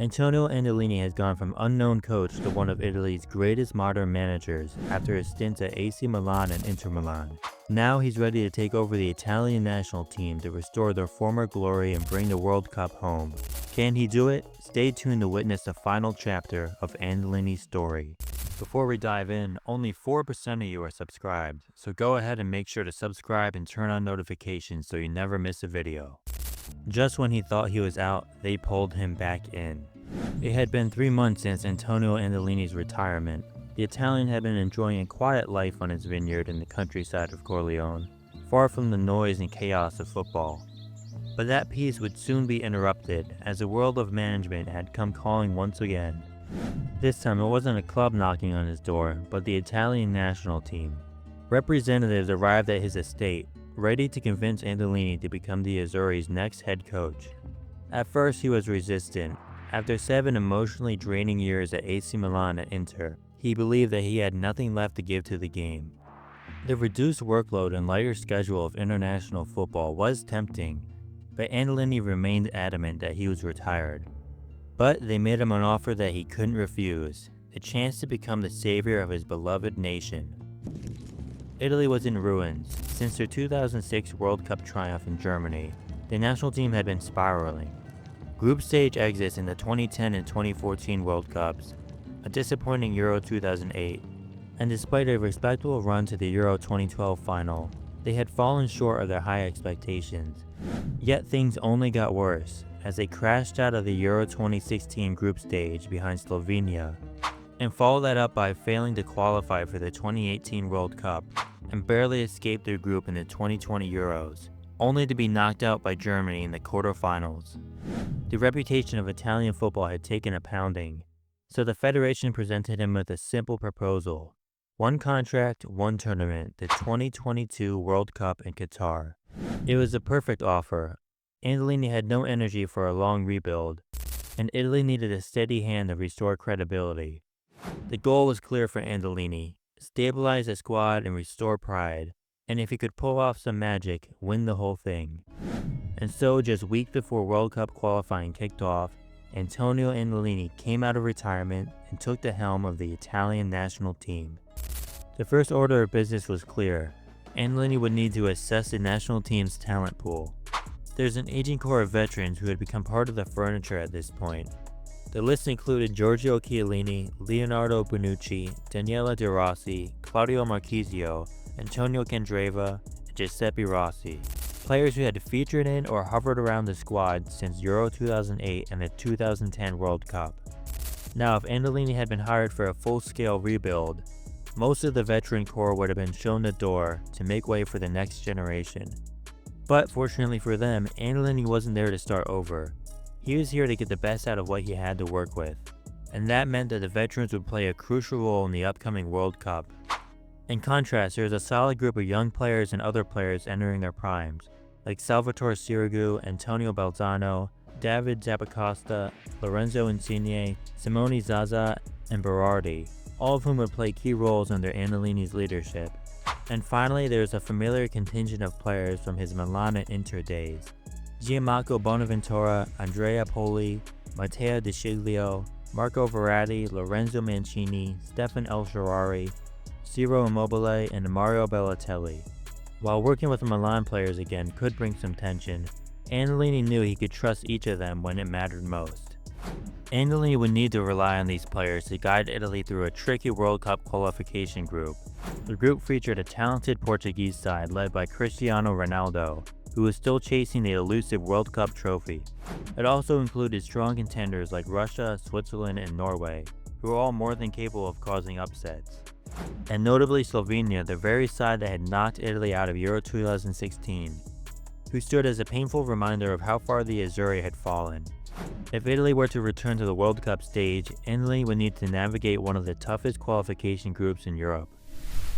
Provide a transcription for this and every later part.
Antonio Andolini has gone from unknown coach to one of Italy's greatest modern managers after his stints at AC Milan and Inter Milan. Now he's ready to take over the Italian national team to restore their former glory and bring the World Cup home. Can he do it? Stay tuned to witness the final chapter of Andolini's story. Before we dive in, only 4% of you are subscribed, so go ahead and make sure to subscribe and turn on notifications so you never miss a video. Just when he thought he was out, they pulled him back in. It had been 3 months since Antonio Andolini's retirement. The Italian had been enjoying a quiet life on his vineyard in the countryside of Corleone, far from the noise and chaos of football. But that peace would soon be interrupted, as the world of management had come calling once again. This time it wasn't a club knocking on his door, but the Italian national team. Representatives arrived at his estate, ready to convince Andolini to become the Azzurri's next head coach. At first he was resistant. After 7 emotionally draining years at AC Milan and Inter, he believed that he had nothing left to give to the game. The reduced workload and lighter schedule of international football was tempting, but Andolini remained adamant that he was retired. But they made him an offer that he couldn't refuse, the chance to become the savior of his beloved nation. Italy was in ruins. Since their 2006 World Cup triumph in Germany, the national team had been spiraling. Group stage exits in the 2010 and 2014 World Cups, a disappointing Euro 2008, and despite a respectable run to the Euro 2012 final, they had fallen short of their high expectations. Yet things only got worse, as they crashed out of the Euro 2016 group stage behind Slovenia, and followed that up by failing to qualify for the 2018 World Cup, and barely escaped their group in the 2020 Euros, only to be knocked out by Germany in the quarterfinals. The reputation of Italian football had taken a pounding, so the federation presented him with a simple proposal. 1 contract, 1 tournament, the 2022 World Cup in Qatar. It was a perfect offer. Andolini had no energy for a long rebuild, and Italy needed a steady hand to restore credibility. The goal was clear for Andolini: stabilize the squad and restore pride, and if he could pull off some magic, win the whole thing. And so, just weeks before World Cup qualifying kicked off, Antonio Andolini came out of retirement and took the helm of the Italian national team. The first order of business was clear. Andolini would need to assess the national team's talent pool. There's an aging core of veterans who had become part of the furniture at this point. The list included Giorgio Chiellini, Leonardo Bonucci, Daniele De Rossi, Claudio Marchisio, Antonio Candreva, and Giuseppe Rossi. Players who had featured in or hovered around the squad since Euro 2008 and the 2010 World Cup. Now, if Andolini had been hired for a full-scale rebuild, most of the veteran core would have been shown the door to make way for the next generation. But fortunately for them, Andolini wasn't there to start over. He was here to get the best out of what he had to work with, and that meant that the veterans would play a crucial role in the upcoming World Cup. In contrast, there was a solid group of young players and other players entering their primes, like Salvatore Sirigu, Antonio Balzano, David Zappacosta, Lorenzo Insigne, Simone Zaza, and Berardi, all of whom would play key roles under Andolini's leadership. And finally, there was a familiar contingent of players from his Milan and Inter days: Gianmarco Bonaventura, Andrea Poli, Matteo De Sciglio, Marco Verratti, Lorenzo Mancini, Stefan El Shaarawy, Ciro Immobile, and Mario Balotelli. While working with the Milan players again could bring some tension, Andolini knew he could trust each of them when it mattered most. Andolini would need to rely on these players to guide Italy through a tricky World Cup qualification group. The group featured a talented Portuguese side led by Cristiano Ronaldo, who was still chasing the elusive World Cup trophy. It also included strong contenders like Russia, Switzerland, and Norway, who were all more than capable of causing upsets. And notably Slovenia, the very side that had knocked Italy out of Euro 2016, who stood as a painful reminder of how far the Azzurri had fallen. If Italy were to return to the World Cup stage, Andolini would need to navigate one of the toughest qualification groups in Europe.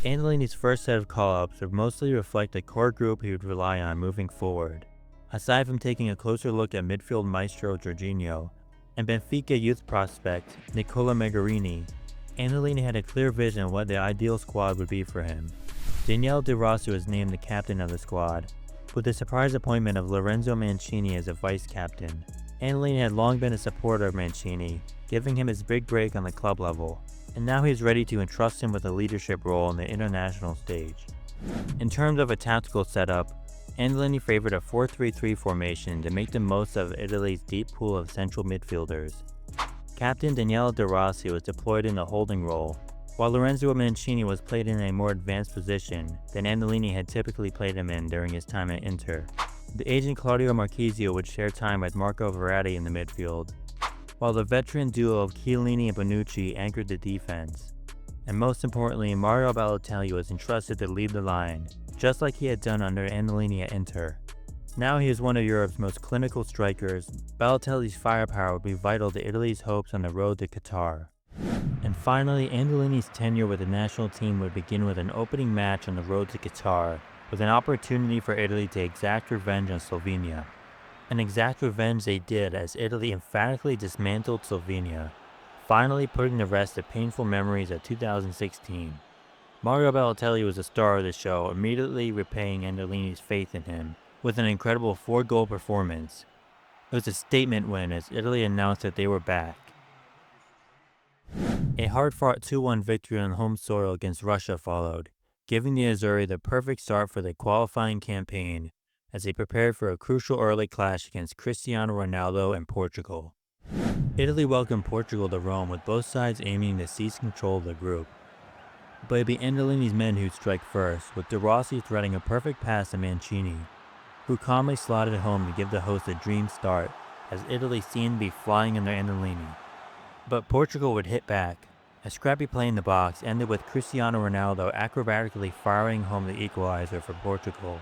Andolini's first set of call-ups would mostly reflect the core group he would rely on moving forward. Aside from taking a closer look at midfield maestro Jorginho and Benfica youth prospect Nicola Megarini, Andolini had a clear vision of what the ideal squad would be for him. Daniele De Rossi was named the captain of the squad, with the surprise appointment of Lorenzo Mancini as a vice-captain. Andolini had long been a supporter of Mancini, giving him his big break on the club level, and now he was ready to entrust him with a leadership role on the international stage. In terms of a tactical setup, Andolini favored a 4-3-3 formation to make the most of Italy's deep pool of central midfielders. Captain Daniele De Rossi was deployed in the holding role, while Lorenzo Mancini was played in a more advanced position than Andolini had typically played him in during his time at Inter. The agent Claudio Marchisio would share time with Marco Verratti in the midfield, while the veteran duo of Chiellini and Bonucci anchored the defense. And most importantly, Mario Balotelli was entrusted to lead the line, just like he had done under Andolini at Inter. Now he is one of Europe's most clinical strikers. Balotelli's firepower would be vital to Italy's hopes on the road to Qatar. And finally, Andolini's tenure with the national team would begin with an opening match on the road to Qatar, with an opportunity for Italy to exact revenge on Slovenia. And exact revenge they did, as Italy emphatically dismantled Slovenia, finally putting to rest the painful memories of 2016. Mario Balotelli was the star of the show, immediately repaying Andolini's faith in him with an incredible 4-goal performance. It was a statement win as Italy announced that they were back. A hard-fought 2-1 victory on home soil against Russia followed, giving the Azzurri the perfect start for the qualifying campaign as they prepared for a crucial early clash against Cristiano Ronaldo and Portugal. Italy welcomed Portugal to Rome, with both sides aiming to seize control of the group. But it'd be Andolini's men who'd strike first, with De Rossi threading a perfect pass to Mancini, who calmly slotted it home to give the host a dream start, as Italy seemed to be flying under Andolini. But Portugal would hit back. A scrappy play in the box ended with Cristiano Ronaldo acrobatically firing home the equalizer for Portugal,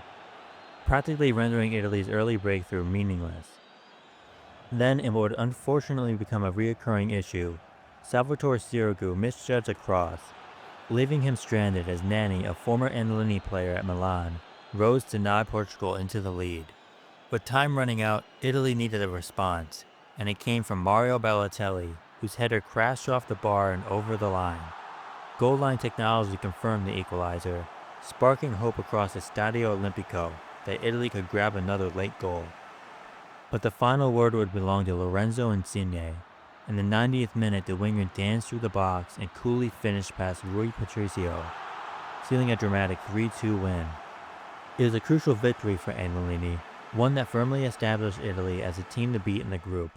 practically rendering Italy's early breakthrough meaningless. Then, in what would unfortunately become a recurring issue, Salvatore Sirigu misjudged a cross, leaving him stranded as Nani, a former Andolini player at Milan, rose to nod Portugal into the lead. With time running out, Italy needed a response, and it came from Mario Balotelli, whose header crashed off the bar and over the line. Goal line technology confirmed the equalizer, sparking hope across the Stadio Olimpico that Italy could grab another late goal. But the final word would belong to Lorenzo Insigne. In the 90th minute, the winger danced through the box and coolly finished past Rui Patricio, sealing a dramatic 3-2 win. It was a crucial victory for Andolini, one that firmly established Italy as a team to beat in the group.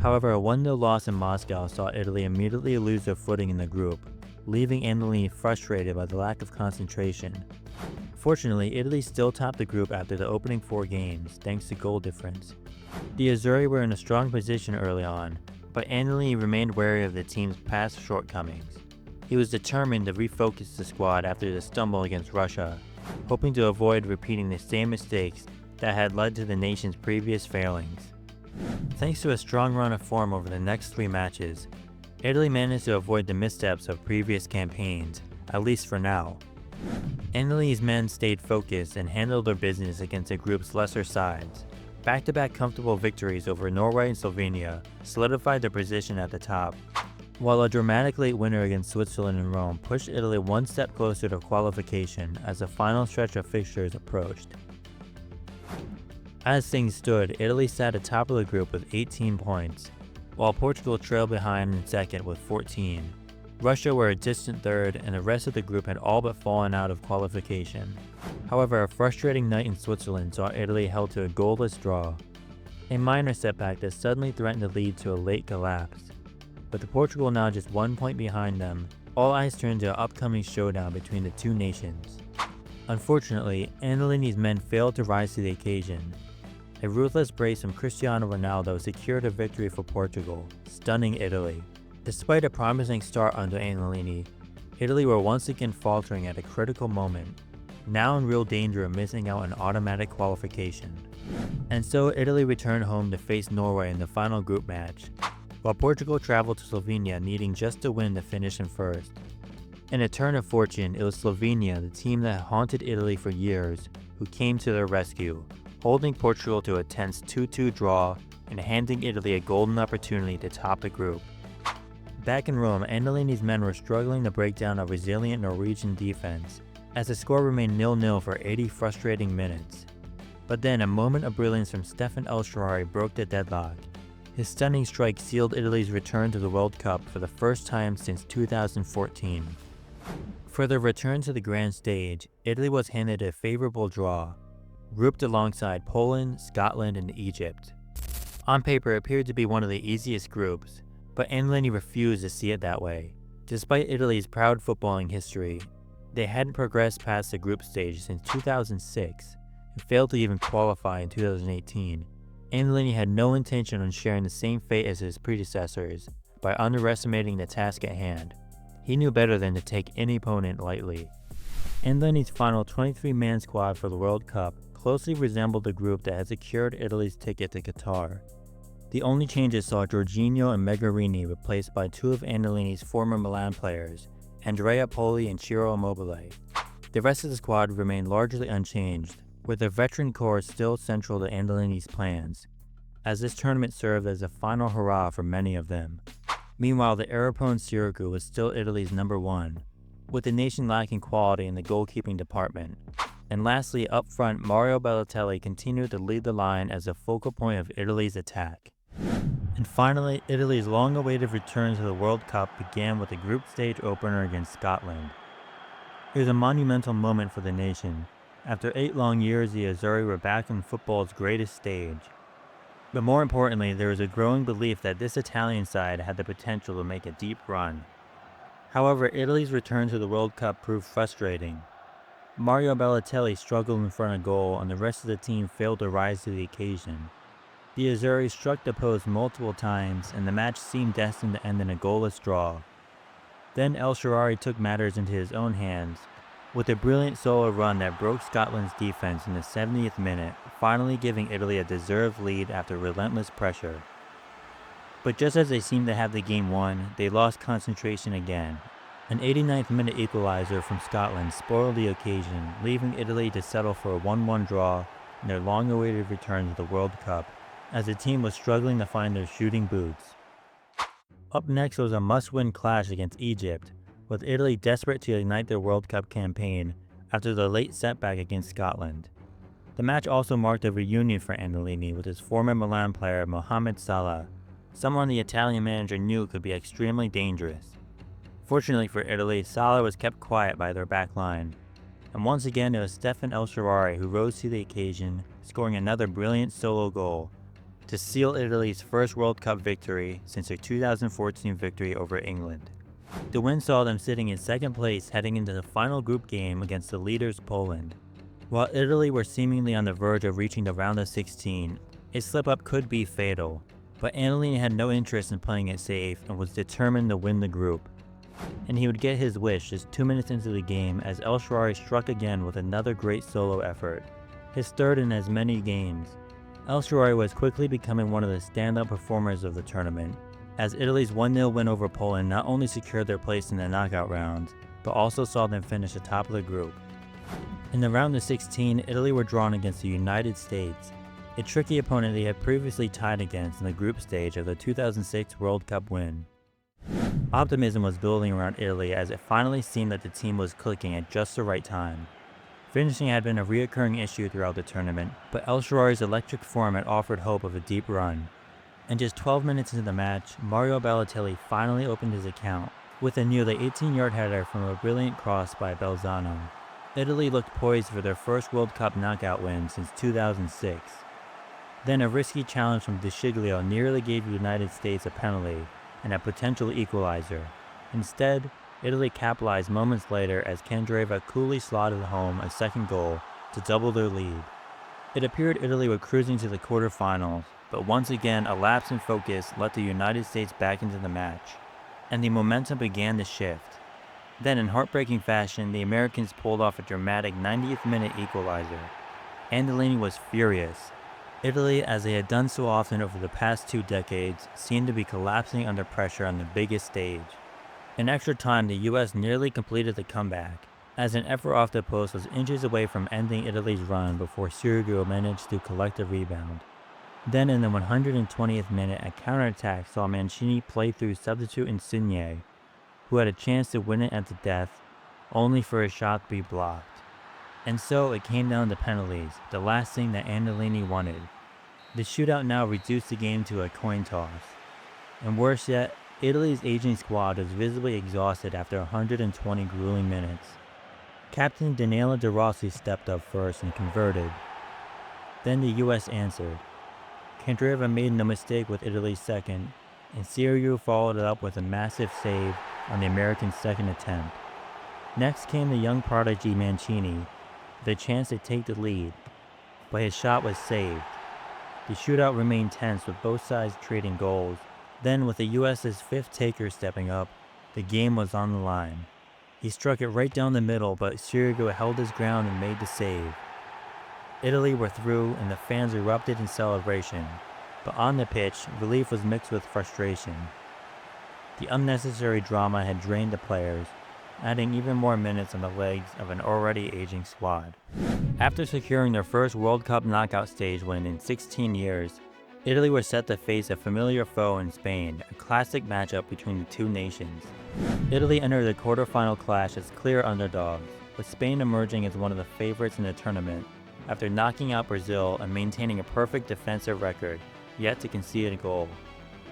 However, a 1-0 loss in Moscow saw Italy immediately lose their footing in the group, leaving Andolini frustrated by the lack of concentration. Fortunately, Italy still topped the group after the opening 4 games, thanks to goal difference. The Azzurri were in a strong position early on, but Andolini remained wary of the team's past shortcomings. He was determined to refocus the squad after the stumble against Russia, hoping to avoid repeating the same mistakes that had led to the nation's previous failings. Thanks to a strong run of form over the next 3 matches, Italy managed to avoid the missteps of previous campaigns, at least for now. Andolini's men stayed focused and handled their business against the group's lesser sides. Back-to-back comfortable victories over Norway and Slovenia solidified their position at the top, while a dramatic late winner against Switzerland and Rome pushed Italy one step closer to qualification as the final stretch of fixtures approached. As things stood, Italy sat atop of the group with 18 points, while Portugal trailed behind in second with 14. Russia were a distant third, and the rest of the group had all but fallen out of qualification. However, a frustrating night in Switzerland saw Italy held to a goalless draw, a minor setback that suddenly threatened to lead to a late collapse. With Portugal now just 1 point behind them, all eyes turned to an upcoming showdown between the two nations. Unfortunately, Andolini's men failed to rise to the occasion. A ruthless brace from Cristiano Ronaldo secured a victory for Portugal, stunning Italy. Despite a promising start under Andolini, Italy were once again faltering at a critical moment, now in real danger of missing out on automatic qualification. And so Italy returned home to face Norway in the final group match, while Portugal traveled to Slovenia needing just a win to finish in first. In a turn of fortune, it was Slovenia, the team that haunted Italy for years, who came to their rescue, holding Portugal to a tense 2-2 draw and handing Italy a golden opportunity to top the group. Back in Rome, Andolini's men were struggling to break down a resilient Norwegian defense, as the score remained 0-0 for 80 frustrating minutes. But then a moment of brilliance from Stefan El Shaarawy broke the deadlock, His stunning strike sealed Italy's return to the World Cup for the first time since 2014. For their return to the grand stage, Italy was handed a favorable draw, grouped alongside Poland, Scotland, and Egypt. On paper, it appeared to be one of the easiest groups, but Andolini refused to see it that way. Despite Italy's proud footballing history, they hadn't progressed past the group stage since 2006 and failed to even qualify in 2018. Andolini had no intention on sharing the same fate as his predecessors by underestimating the task at hand. He knew better than to take any opponent lightly. Andolini's final 23-man squad for the World Cup closely resembled the group that had secured Italy's ticket to Qatar. The only changes saw Jorginho and Megarini replaced by two of Andolini's former Milan players, Andrea Poli and Ciro Immobile. The rest of the squad remained largely unchanged, with their veteran core still central to Andolini's plans, as this tournament served as a final hurrah for many of them. Meanwhile, the error-prone Sirigu was still Italy's number one, with the nation lacking quality in the goalkeeping department. And lastly, up front, Mario Balotelli continued to lead the line as a focal point of Italy's attack. And finally, Italy's long-awaited return to the World Cup began with a group stage opener against Scotland. It was a monumental moment for the nation. After 8 long years, the Azzurri were back on football's greatest stage. But more importantly, there was a growing belief that this Italian side had the potential to make a deep run. However, Italy's return to the World Cup proved frustrating. Mario Balotelli struggled in front of goal and the rest of the team failed to rise to the occasion. The Azzurri struck the post multiple times and the match seemed destined to end in a goalless draw. Then El Shaarawy took matters into his own hands, with a brilliant solo run that broke Scotland's defense in the 70th minute, finally giving Italy a deserved lead after relentless pressure. But just as they seemed to have the game won, they lost concentration again. An 89th minute equalizer from Scotland spoiled the occasion, leaving Italy to settle for a 1-1 draw in their long-awaited return to the World Cup, as the team was struggling to find their shooting boots. Up next was a must-win clash against Egypt, with Italy desperate to ignite their World Cup campaign after the late setback against Scotland. The match also marked a reunion for Andolini with his former Milan player Mohamed Salah, someone the Italian manager knew could be extremely dangerous. Fortunately for Italy, Salah was kept quiet by their back line, and once again it was Stefan El Shaarawy who rose to the occasion, scoring another brilliant solo goal to seal Italy's first World Cup victory since their 2014 victory over England. The win saw them sitting in second place heading into the final group game against the leaders Poland. While Italy were seemingly on the verge of reaching the round of 16, a slip-up could be fatal, but Andolini had no interest in playing it safe and was determined to win the group. And he would get his wish just 2 minutes into the game as El Shaarawy struck again with another great solo effort, his third in as many games. El Shaarawy was quickly becoming one of the standout performers of the tournament, as Italy's 1-0 win over Poland not only secured their place in the knockout rounds, but also saw them finish atop of the group. In the round of 16, Italy were drawn against the United States, a tricky opponent they had previously tied against in the group stage of the 2006 World Cup win. Optimism was building around Italy as it finally seemed that the team was clicking at just the right time. Finishing had been a recurring issue throughout the tournament, but El Shaarawy's electric form had offered hope of a deep run. And just 12 minutes into the match, Mario Balotelli finally opened his account with a nearly 18-yard header from a brilliant cross by Belzano. Italy looked poised for their first World Cup knockout win since 2006. Then a risky challenge from De Sciglio nearly gave the United States a penalty and a potential equalizer. Instead, Italy capitalized moments later as Candreva coolly slotted home a second goal to double their lead. It appeared Italy were cruising to the quarterfinals, but once again a lapse in focus let the United States back into the match, and the momentum began to shift. Then in heartbreaking fashion, the Americans pulled off a dramatic 90th minute equalizer. Andelini was furious. Italy, as they had done so often over the past 2 decades, seemed to be collapsing under pressure on the biggest stage. In extra time, the US nearly completed the comeback, as an effort off the post was inches away from ending Italy's run before Sirigu managed to collect a rebound. Then in the 120th minute, a counterattack saw Mancini play through substitute Insigne, who had a chance to win it at the death, only for a shot to be blocked. And so it came down to penalties, the last thing that Andolini wanted. The shootout now reduced the game to a coin toss. And worse yet, Italy's aging squad was visibly exhausted after 120 grueling minutes. Captain Daniele De Rossi stepped up first and converted. Then the US answered. Candreva made no mistake with Italy's second, and Sirigu followed it up with a massive save on the American second attempt. Next came the young prodigy Mancini, with a chance to take the lead, but his shot was saved. The shootout remained tense with both sides trading goals. Then, with the US's fifth taker stepping up, the game was on the line. He struck it right down the middle, but Sirigu held his ground and made the save. Italy were through and the fans erupted in celebration, but on the pitch, relief was mixed with frustration. The unnecessary drama had drained the players, adding even more minutes on the legs of an already aging squad. After securing their first World Cup knockout stage win in 16 years, Italy were set to face a familiar foe in Spain, a classic matchup between the two nations. Italy entered the quarterfinal clash as clear underdogs, with Spain emerging as one of the favorites in the tournament, after knocking out Brazil and maintaining a perfect defensive record, yet to concede a goal.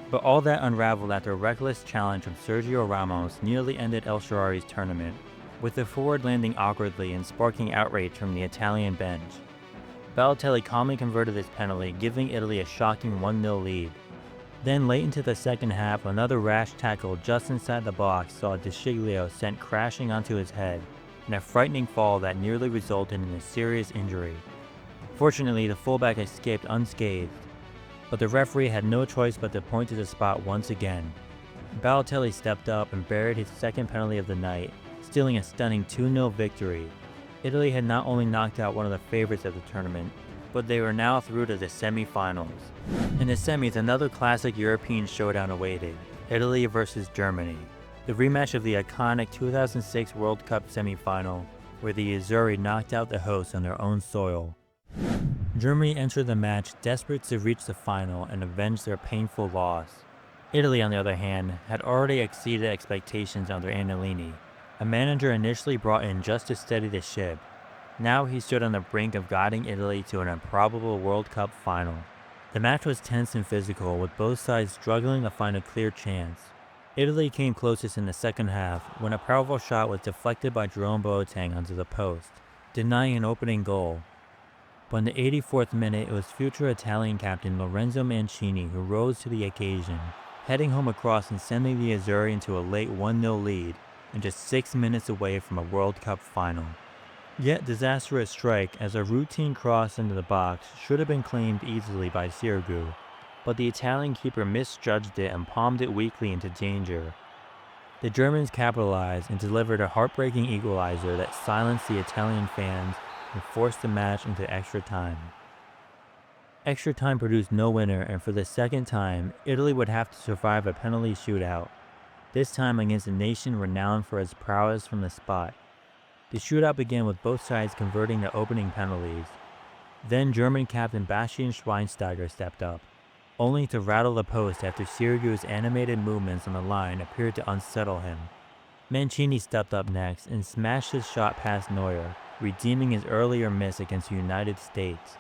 But all that unraveled after a reckless challenge from Sergio Ramos nearly ended El Shaarawy's tournament, with the forward landing awkwardly and sparking outrage from the Italian bench. Balotelli calmly converted this penalty, giving Italy a shocking 1-0 lead. Then late into the second half, another rash tackle just inside the box saw De Sciglio sent crashing onto his head, in a frightening fall that nearly resulted in a serious injury. Fortunately, the fullback escaped unscathed, but the referee had no choice but to point to the spot once again. Balotelli stepped up and buried his second penalty of the night, stealing a stunning 2-0 victory. Italy had not only knocked out one of the favorites of the tournament, but they were now through to the semi-finals. In the semis, another classic European showdown awaited, Italy versus Germany. The rematch of the iconic 2006 World Cup semi-final, where the Azzurri knocked out the hosts on their own soil. Germany entered the match desperate to reach the final and avenge their painful loss. Italy, on the other hand, had already exceeded expectations under Andolini, a manager initially brought in just to steady the ship. Now he stood on the brink of guiding Italy to an improbable World Cup final. The match was tense and physical, with both sides struggling to find a clear chance. Italy came closest in the second half when a powerful shot was deflected by Jerome Boateng onto the post, denying an opening goal. But in the 84th minute, it was future Italian captain Lorenzo Mancini who rose to the occasion, heading home across and sending the Azzurri into a late 1-0 lead and just 6 minutes away from a World Cup final. Yet disastrous strike, as a routine cross into the box should have been claimed easily by Sirigu, but the Italian keeper misjudged it and palmed it weakly into danger. The Germans capitalized and delivered a heartbreaking equalizer that silenced the Italian fans and forced the match into extra time. Extra time produced no winner, and for the second time, Italy would have to survive a penalty shootout, this time against a nation renowned for its prowess from the spot. The shootout began with both sides converting the opening penalties. Then German captain Bastian Schweinsteiger stepped up, only to rattle the post after Sirigu's animated movements on the line appeared to unsettle him. Mancini stepped up next and smashed his shot past Neuer, redeeming his earlier miss against the United States.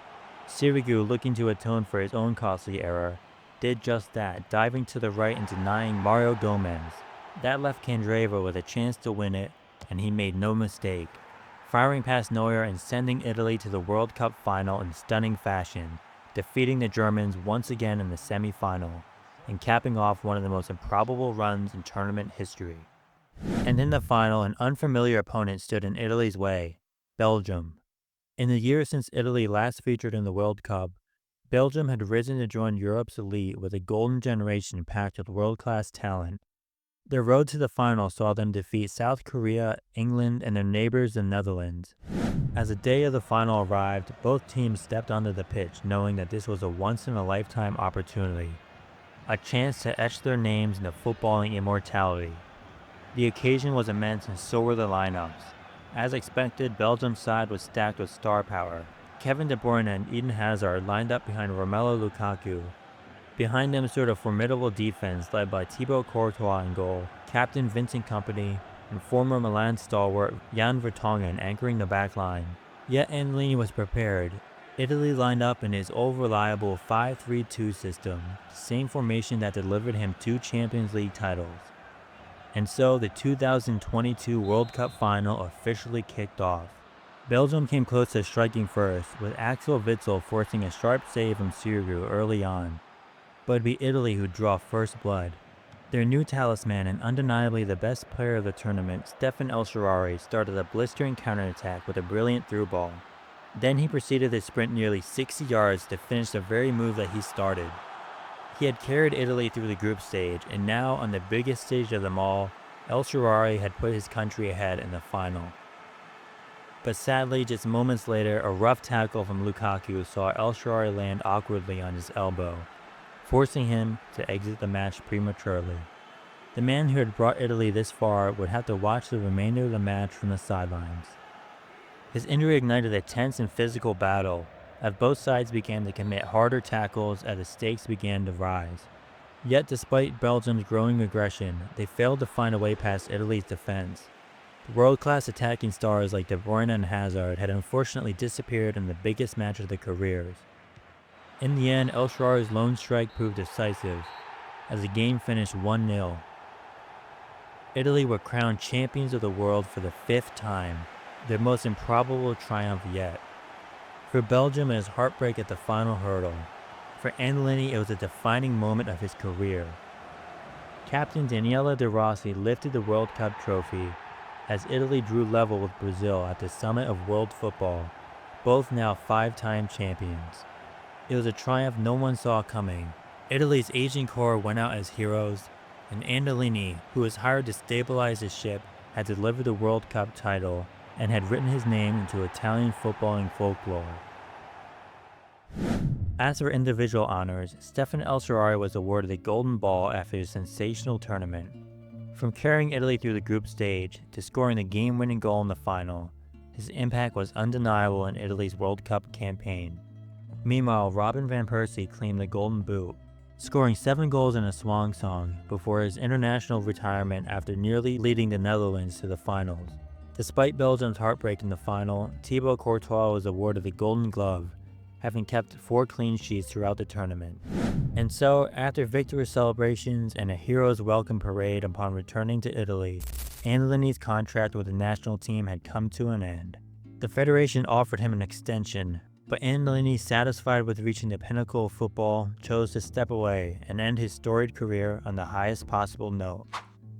Sirigu, looking to atone for his own costly error, did just that, diving to the right and denying Mario Gomez. That left Candreva with a chance to win it, and he made no mistake, firing past Neuer and sending Italy to the World Cup final in stunning fashion, defeating the Germans once again in the semi-final, and capping off one of the most improbable runs in tournament history. And in the final, an unfamiliar opponent stood in Italy's way, Belgium. In the years since Italy last featured in the World Cup, Belgium had risen to join Europe's elite with a golden generation packed with world-class talent. Their road to the final saw them defeat South Korea, England, and their neighbors the Netherlands. As the day of the final arrived, both teams stepped onto the pitch knowing that this was a once-in-a-lifetime opportunity, a chance to etch their names into footballing immortality. The occasion was immense and so were the lineups. As expected, Belgium's side was stacked with star power. Kevin De Bruyne and Eden Hazard lined up behind Romelu Lukaku. Behind them stood a formidable defense led by Thibaut Courtois in goal, captain Vincent Kompany, and former Milan stalwart Jan Vertonghen anchoring the back line. Yet Andolini was prepared. Italy lined up in his old reliable 5-3-2 system, the same formation that delivered him 2 Champions League titles. And so the 2022 World Cup final officially kicked off. Belgium came close to striking first, with Axel Witsel forcing a sharp save from Sirigu early on. But it'd be Italy who'd draw first blood. Their new talisman and undeniably the best player of the tournament, Stefan El Shaarawy, started a blistering counterattack with a brilliant through ball. Then he proceeded to sprint nearly 60 yards to finish the very move that he started. He had carried Italy through the group stage, and now on the biggest stage of them all, El Shaarawy had put his country ahead in the final. But sadly, just moments later, a rough tackle from Lukaku saw El Shaarawy land awkwardly on his elbow, forcing him to exit the match prematurely. The man who had brought Italy this far would have to watch the remainder of the match from the sidelines. His injury ignited a tense and physical battle, as both sides began to commit harder tackles as the stakes began to rise. Yet despite Belgium's growing aggression, they failed to find a way past Italy's defense. World-class attacking stars like De Bruyne and Hazard had unfortunately disappeared in the biggest match of their careers. In the end, El Shaarawy's lone strike proved decisive, as the game finished 1-0. Italy were crowned champions of the world for the 5th time, their most improbable triumph yet. For Belgium, it was heartbreak at the final hurdle. For Andolini, it was a defining moment of his career. Captain Daniele De Rossi lifted the World Cup trophy as Italy drew level with Brazil at the summit of world football, both now 5-time champions. It was a triumph no one saw coming. Italy's aging core went out as heroes, and Andolini, who was hired to stabilize his ship, had delivered the World Cup title and had written his name into Italian footballing folklore. As for individual honors, Stefan El Shaarawy was awarded the Golden Ball after his sensational tournament. From carrying Italy through the group stage to scoring the game-winning goal in the final, his impact was undeniable in Italy's World Cup campaign. Meanwhile, Robin van Persie claimed the Golden Boot, scoring 7 goals in a swan song before his international retirement after nearly leading the Netherlands to the finals. Despite Belgium's heartbreak in the final, Thibaut Courtois was awarded the Golden Glove, having kept 4 clean sheets throughout the tournament. And so, after victory celebrations and a hero's welcome parade upon returning to Italy, Andolini's contract with the national team had come to an end. The federation offered him an extension, but Andolini, satisfied with reaching the pinnacle of football, chose to step away and end his storied career on the highest possible note.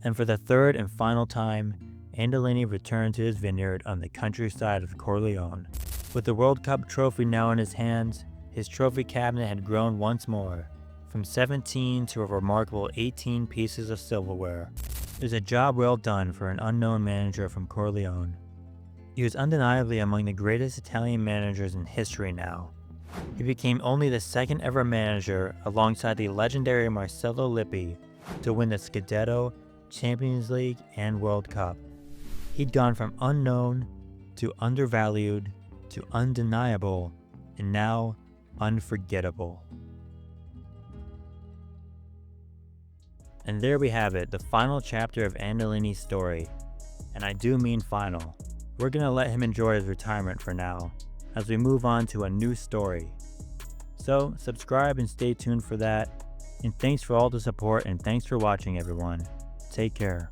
And for the 3rd and final time, Andolini returned to his vineyard on the countryside of Corleone. With the World Cup trophy now in his hands, his trophy cabinet had grown once more, from 17 to a remarkable 18 pieces of silverware. It was a job well done for an unknown manager from Corleone. He was undeniably among the greatest Italian managers in history now. He became only the 2nd ever manager, alongside the legendary Marcello Lippi, to win the Scudetto, Champions League, and World Cup. He'd gone from unknown to undervalued to undeniable, and now unforgettable. And there we have it, the final chapter of Andolini's story. And I do mean final. We're gonna let him enjoy his retirement for now, as we move on to a new story. So subscribe and stay tuned for that. And thanks for all the support, and thanks for watching, everyone. Take care.